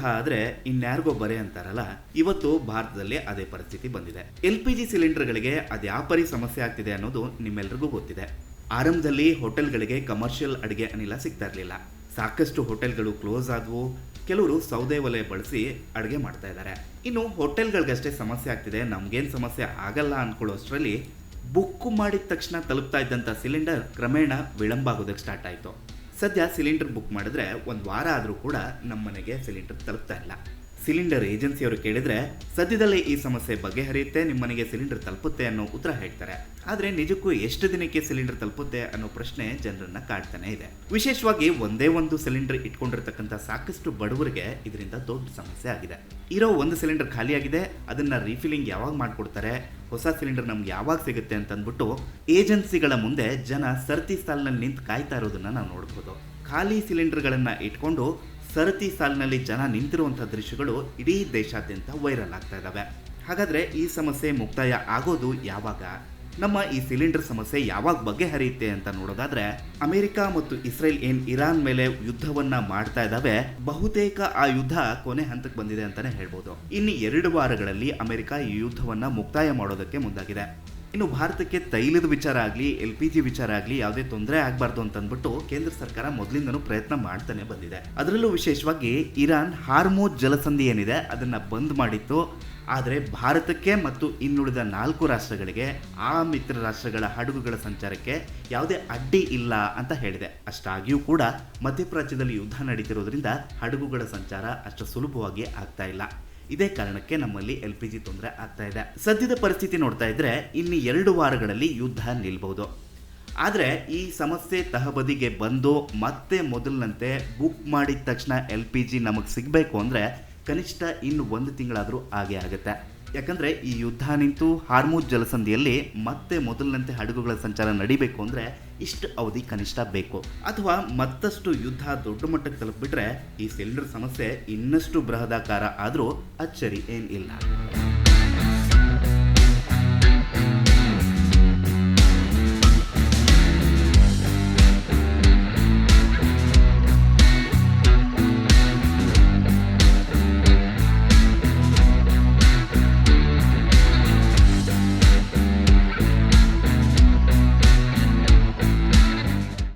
ತರಹ ಆದ್ರೆ ಇನ್ಯಾರಿಗೋ ಬರೆ ಅಂತಾರಲ್ಲ, ಇವತ್ತು ಭಾರತದಲ್ಲಿ ಅದೇ ಪರಿಸ್ಥಿತಿ ಬಂದಿದೆ. LPG ಸಿಲಿಂಡರ್ಗಳಿಗೆ ಅದ್ಯಾವ ಪರಿ ಸಮಸ್ಯೆ ಆಗ್ತಿದೆ ಅನ್ನೋದು ನಿಮ್ಮೆಲ್ರಿಗೂ ಗೊತ್ತಿದೆ. ಆರಂಭದಲ್ಲಿ ಹೋಟೆಲ್ಗಳಿಗೆ ಕಮರ್ಷಿಯಲ್ ಅಡಿಗೆ ಅನಿಲ ಸಿಗ್ತಾ ಇರಲಿಲ್ಲ. ಸಾಕಷ್ಟು ಹೋಟೆಲ್ಗಳು ಕ್ಲೋಸ್ ಆದವು. ಕೆಲವರು ಸೌದೆ ಒಲೆ ಬಳಸಿ ಅಡುಗೆ ಮಾಡ್ತಾ ಇದ್ದಾರೆ. ಇನ್ನು ಹೋಟೆಲ್ಗಳಿಗಷ್ಟೇ ಸಮಸ್ಯೆ ಆಗ್ತಿದೆ, ನಮ್ಗೇನು ಸಮಸ್ಯೆ ಆಗಲ್ಲ ಅನ್ಕೊಳ್ಳೋಷ್ಟರಲ್ಲಿ ಬುಕ್ ಮಾಡಿದ ತಕ್ಷಣ ತಲುಪ್ತಾ ಇದ್ದಂಥ ಸಿಲಿಂಡರ್ ಕ್ರಮೇಣ ವಿಳಂಬ ಆಗೋದಕ್ಕೆ ಸ್ಟಾರ್ಟ್ ಆಯಿತು. ಸದ್ಯ ಸಿಲಿಂಡರ್ ಬುಕ್ ಮಾಡಿದ್ರೆ ಒಂದು ವಾರ ಆದರೂ ಕೂಡ ನಮ್ಮ ಮನೆಗೆ ಸಿಲಿಂಡರ್ ತಲುಪ್ತಾ ಇಲ್ಲ. ಸಿಲಿಂಡರ್ ಏಜೆನ್ಸಿಯವರು ಕೇಳಿದ್ರೆ ಸದ್ಯದಲ್ಲೇ ಈ ಸಮಸ್ಯೆ ಬಗೆಹರಿಯುತ್ತೆ, ನಿಮ್ಮ ಮನೆಗೆ ಸಿಲಿಂಡರ್ ತಲುಪುತ್ತೆ ಅನ್ನೋ ಉತ್ತರ ಹೇಳ್ತಾರೆ. ಆದರೆ ನಿಜಕ್ಕೂ ಎಷ್ಟು ದಿನಕ್ಕೆ ಸಿಲಿಂಡರ್ ತಲುಪುತ್ತೆ ಅನ್ನೋ ಪ್ರಶ್ನೆ ಜನರನ್ನ ಕಾಡ್ತಾನೆ ಇದೆ. ವಿಶೇಷವಾಗಿ ಒಂದೇ ಒಂದು ಸಿಲಿಂಡರ್ ಇಟ್ಕೊಂಡಿರ್ತಕ್ಕಂಥ ಸಾಕಷ್ಟು ಬಡವರಿಗೆ ಇದರಿಂದ ದೊಡ್ಡ ಸಮಸ್ಯೆ ಆಗಿದೆ. ಇರೋ ಒಂದು ಸಿಲಿಂಡರ್ ಖಾಲಿಯಾಗಿದೆ, ಅದನ್ನ ರೀಫಿಲಿಂಗ್ ಯಾವಾಗ ಮಾಡ್ಕೊಡ್ತಾರೆ, ಹೊಸ ಸಿಲಿಂಡರ್ ನಮ್ಗೆ ಯಾವಾಗ ಸಿಗುತ್ತೆ ಅಂತ ಅಂದ್ಬಿಟ್ಟು ಏಜೆನ್ಸಿಗಳ ಮುಂದೆ ಜನ ಸರತಿ ಸಾಲಿನಲ್ಲಿ ನಿಂತು ಕಾಯ್ತಾ ಇರೋದನ್ನ ನಾವು ನೋಡ್ಬೋದು. ಖಾಲಿ ಸಿಲಿಂಡರ್ಗಳನ್ನ ಇಟ್ಕೊಂಡು ಸರತಿ ಸಾಲಿನಲ್ಲಿ ಜನ ನಿಂತಿರುವಂತಹ ದೃಶ್ಯಗಳು ಇಡೀ ದೇಶಾದ್ಯಂತ ವೈರಲ್ ಆಗ್ತಾ ಇದ್ದಾವೆ. ಹಾಗಾದ್ರೆ ಈ ಸಮಸ್ಯೆ ಮುಕ್ತಾಯ ಆಗೋದು ಯಾವಾಗ? ನಮ್ಮ ಈ ಸಿಲಿಂಡರ್ ಸಮಸ್ಯೆ ಯಾವಾಗ ಬಗೆಹರಿಯುತ್ತೆ ಅಂತ ನೋಡೋದಾದ್ರೆ, ಅಮೆರಿಕ ಮತ್ತು ಇಸ್ರೇಲ್ ಇರಾನ್ ಮೇಲೆ ಯುದ್ಧವನ್ನ ಮಾಡ್ತಾ ಇದ್ದಾವೆ. ಬಹುತೇಕ ಆ ಯುದ್ಧ ಕೊನೆ ಹಂತಕ್ಕೆ ಬಂದಿದೆ ಅಂತಾನೆ ಹೇಳ್ಬೋದು. ಇನ್ನು 2 ವಾರಗಳಲ್ಲಿ ಅಮೆರಿಕ ಈ ಯುದ್ಧವನ್ನ ಮುಕ್ತಾಯ ಮಾಡೋದಕ್ಕೆ ಮುಂದಾಗಿದೆ. ಇನ್ನು ಭಾರತಕ್ಕೆ ತೈಲದ ವಿಚಾರ ಆಗಲಿ, LPG ವಿಚಾರ ಆಗಲಿ ಯಾವುದೇ ತೊಂದರೆ ಆಗಬಾರ್ದು ಅಂತ ಅಂದ್ಬಿಟ್ಟು ಕೇಂದ್ರ ಸರ್ಕಾರ ಮೊದಲಿಂದನೂ ಪ್ರಯತ್ನ ಮಾಡ್ತಾನೆ ಬಂದಿದೆ. ಅದರಲ್ಲೂ ವಿಶೇಷವಾಗಿ ಇರಾನ್ ಹಾರ್ಮುಜ್ ಜಲಸಂಧಿ ಏನಿದೆ ಅದನ್ನ ಬಂದ್ ಮಾಡಿತ್ತು. ಆದರೆ ಭಾರತಕ್ಕೆ ಮತ್ತು ಇನ್ನುಳಿದ 4 ರಾಷ್ಟ್ರಗಳಿಗೆ, ಆ ಮಿತ್ರ ರಾಷ್ಟ್ರಗಳ ಹಡಗುಗಳ ಸಂಚಾರಕ್ಕೆ ಯಾವುದೇ ಅಡ್ಡಿ ಇಲ್ಲ ಅಂತ ಹೇಳಿದೆ. ಅಷ್ಟಾಗಿಯೂ ಕೂಡ ಮಧ್ಯಪ್ರಾಚ್ಯದಲ್ಲಿ ಯುದ್ಧ ನಡೀತಿರೋದ್ರಿಂದ ಹಡಗುಗಳ ಸಂಚಾರ ಅಷ್ಟು ಸುಲಭವಾಗಿ ಆಗ್ತಾ ಇಲ್ಲ. ಇದೇ ಕಾರಣಕ್ಕೆ ನಮ್ಮಲ್ಲಿ LPG ತೊಂದರೆ ಆಗ್ತಾ ಇದೆ. ಸದ್ಯದ ಪರಿಸ್ಥಿತಿ ನೋಡ್ತಾ ಇದ್ರೆ ಇನ್ನು 2 ವಾರಗಳಲ್ಲಿ ಯುದ್ಧ ನಿಲ್ಬಹುದು. ಆದರೆ ಈ ಸಮಸ್ಯೆ ತಹಬದಿಗೆ ಬಂದು ಮತ್ತೆ ಮೊದಲಿನಂತೆ ಬುಕ್ ಮಾಡಿದ ತಕ್ಷಣ LPG ನಮಗೆ ಸಿಗಬೇಕು ಅಂದರೆ ಕನಿಷ್ಠ ಇನ್ನು 1 ತಿಂಗಳಾದರೂ ಆಗೇ ಆಗುತ್ತೆ. ಯಾಕಂದರೆ ಈ ಯುದ್ಧ ನಿಂತು ಹಾರ್ಮುಜ್ ಜಲಸಂಧಿಯಲ್ಲಿ ಮತ್ತೆ ಮೊದಲಿನಂತೆ ಹಡಗುಗಳ ಸಂಚಾರ ನಡಿಬೇಕು ಅಂದರೆ ಇಷ್ಟು ಅವಧಿ ಕನಿಷ್ಠ ಬೇಕು. ಅಥವಾ ಮತ್ತಷ್ಟು ಯುದ್ಧ ದೊಡ್ಡ ಮಟ್ಟಕ್ಕೆ ತಲುಪಿಬಿಟ್ರೆ ಈ ಸಿಲಿಂಡರ್ ಸಮಸ್ಯೆ ಇನ್ನಷ್ಟು ಬೃಹದಾಕಾರ ಆದರೂ ಅಚ್ಚರಿ ಏನಿಲ್ಲ.